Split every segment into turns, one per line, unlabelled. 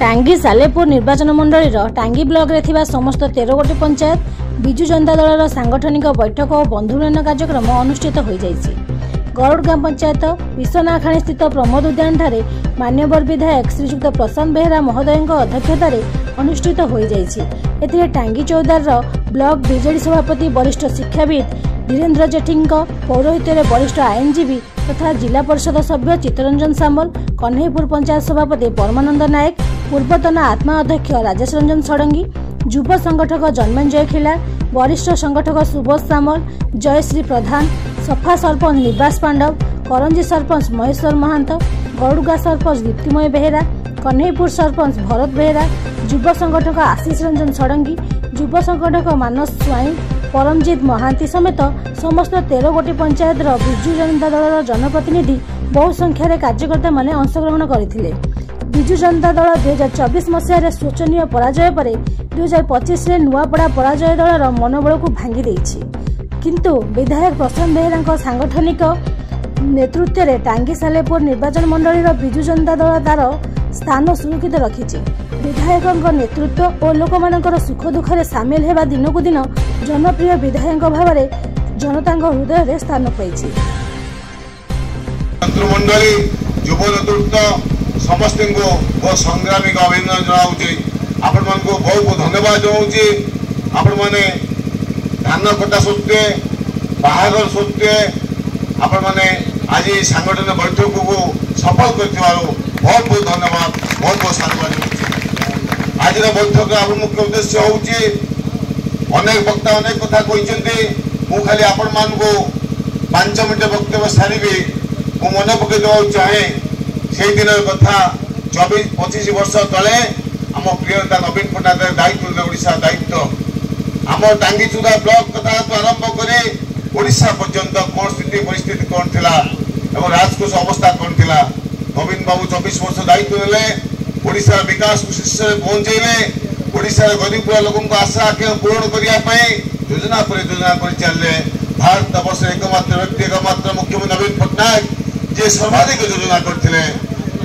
टांगी सालेपुर निर्वाचन मंडल टांगी ब्लॉक रे थिबा समस्त 13 गोटी पंचायत बिजु जनता दलर सांगठनिक बैठक और बंधुमिलन कार्यक्रम अनुष्ठित हो जाइछि। गरुड़गाँ पंचायत विश्वनाखाणी स्थित प्रमोद उद्यान ठारे मान्यवर विधायक श्रीजुक्त प्रशांत बेहरा महोदय अध्यक्षतार अनुष्ठित हो जाइछि। एथिरे टांगी चौदार ब्लॉक बीजेडी सभापति वरिष्ठ शिक्षाविद धीरेन्द्र जेठी पौरोहित्य वरिष्ठ आईनजीवी तथा जिला परिषद सभ्य चित्तरंजन सामल, कन्हैपुर पंचायत सभापति परमानंद नायक, पूर्वतन आत्मा अध्यक्ष राजेश रंजन षडंगी, युव संगठक जन्मेंजय खिला, वरिष्ठ संगठक सुबोध सामल, जयश्री प्रधान, सफा सरपंच निवास पांडव, करंजी सरपंच महेश्वर महांत, गरुड़गाँ सरपंच दीप्तिमय बेहरा, कन्हैपुर सरपंच भरत बेहरा, युव संगठक आशीष रंजन षडंगी, युव संगठक मानस स्वाई, परमजीत महांती समेत समस्त 13 गोटी पंचायत बिजु जनता दल जनप्रतिनिधि बहु संख्यार कार्यकर्ता माने अंशग्रहण करथिले। बिजु जनता दल 2024 मसीह शोचनीय पराजय पर 2025 नुआपड़ा पराजय दलर मनोबल को भांगी देछि। किंतु विधायक प्रशांत बेहरा सांगठनिक नेतृत्व में टांगी सालेपुर निर्वाचन मंडल बिजु जनता दल तार स्थान सुरक्षित रखिछि। विधायक नेतृत्व और लोक मानकर सुख दुखे सामिल होगा दिन को दिन जनप्रिय विधायक भाव में जनता हृदय में स्थान पाई।
मंडली युव नेतृत्व समस्त को संग्रामी अभिनंदन जनाऊँगी। आपण मान को बहुत बहुत धन्यवाद जनाऊँगी। आपण मैंने धान कटा सत्वे बाहागर सत्वे आपण मैंने आज सांगठनिक बैठक को सफल कर बहुत बहुत धन्यवाद, बहुत बहुत साधुवाद। आज बैठक मुख्य उद्देश्य होची अनेक वक्ता अनेक कथा कहते मु खाली आपण मान को 5 मिनट वक्तव्य सारी मु मन पकई देवा चाहे से दिन कथा 24-25 वर्ष तले आम प्रिय नेता नवीन पट्टनायक दायित्व ओडिशा दायित्व आम टांगी चुदा ब्लॉक कथा आरंभ कर ओडिशा पर्यंत कौन स्थिति परिस्थिति कौन थिला एवं राजकोष अवस्था कौन थिला। नवीन बाबू 24 वर्ष दायित्व नेले ओडिशा विकास को शीर्ष में पहुंचेले। ओडिशा गरीब लोगों को आशा आकांक्षा पूर्ण करने योजना पर योजना कर चलले। भारत वर्ष एकमात्र व्यक्ति एकमात्र मुख्यमंत्री नवीन पट्टनायक जे सर्वाधिक योजना करथिले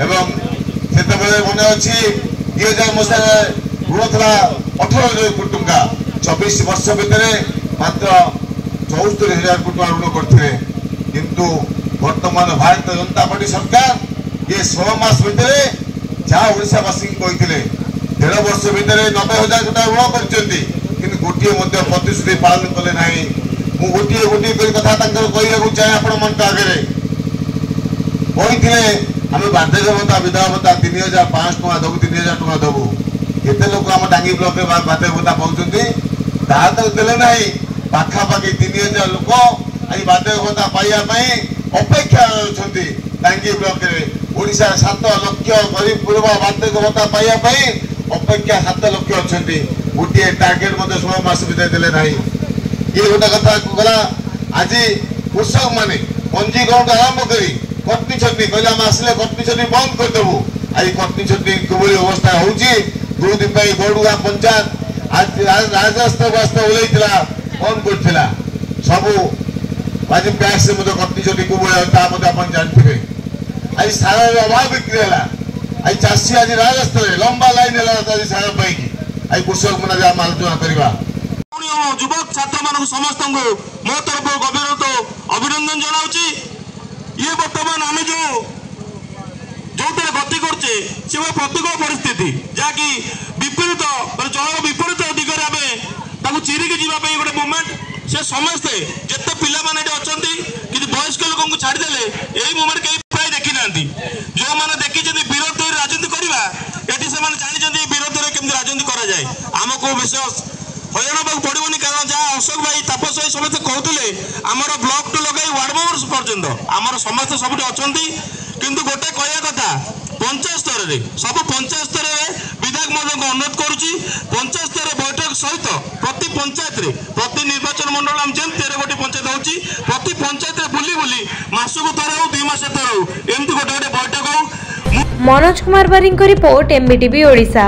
एवं सेतबेले मन अछि 2000 मसीह ऋण था 18,000 कोटी टंका 24 वर्ष भितर मात्र 74,000 कोटी ऋण करथिले। किंतु वर्तमान भारतीय जनता पार्टी सरकार ये 6 मास भितर जहाँ ओडिशावासी कहते 1.5 वर्ष भितर 90,000 कोटी ऋण करछंती किंतु गोटे प्रतिश्रुति पालन कले ना। मु गोटे गोटे कथा कहू चाहे आपण मन आगे कहते आम बार्धक्य भत्ता विधवा भत्ता 3,500 टका दबू 3,000 टका दबू केते लोक आम टांगी ब्लॉक में बार्धक्य भत्ता पाउछंती ताहा तो देले ना। पाखापाखि 3,000 लोक आज बार्धक्य भत्ता पाइबा अपेक्षा अछंती। टांगी ब्लॉक में ओडिशा 7 लाख गरीब पूर्व बार्धक्य भत्ता पाइबा अपेक्षा 7 लाख अछंती। गोटे टार्गेट 16 मास भीतर देले ना। ये गोटे कथा गला आज कृषक माने पंजीकरण आरंभ करी कटनी छटनी कहले आम आसले कटनी छटनी बंद करदेबू। आज कटनी छटनी किभली अवस्था होची 2 दिन गरुड़गाँ पंचायत आज राजस्व वास्तव ओल्ला बंद करथिला सबू आज पैक्स कटनी छटनी किभली आप जानते। आज सार अभाव बिक्री है। आज चाषी आज राजस्व लंबा लाइन है सार पाई आज कृषक मैंने आम आलोचना करवा।
युवक छात्र मान समस्त मो तरफ गभीर अभिनंदन जनाऊँगी। ये बर्तमान आम जो गति करचे से प्रतिकूल परिस्थिति जहाँकि विपरीत चल विपरीत दिगरे आम चिरिकी जावाई गोटे मुवमेंट से समस्ते जिते पिला माने अच्छा कि वयस्क लोक छाड़देले यही मुवमेंट कहीं प्राय देखी ना। जो मैंने देखी विरोध राजनीति करवा ये जानते विरोध में केमती राजनीति करा जाए आमको विशेष हईराण होगा पड़ोनी। कारण जहाँ अशोक भाई तापस भाई समस्त कहते आमर ब्लॉक टू लगे वार्ड मेंबर पर्यंत आमर समस्त सब अच्छा किंतु गोटे कहया कथा पंचायत स्तर में सब पंचायत स्तर में विधायक महोदय अनुरोध करुच्ची पंचायत स्तर बैठक सहित प्रति पंचायत प्रति निर्वाचन मंडल आम जेम 13 गोटी पंचायत होची प्रति पंचायत बुली बुली मासक थर हो 2 मास थर हो एमती गोटे गोटे बैठक हो।
मनोज कुमार बारिंग रिपोर्ट MBTV ओडिशा।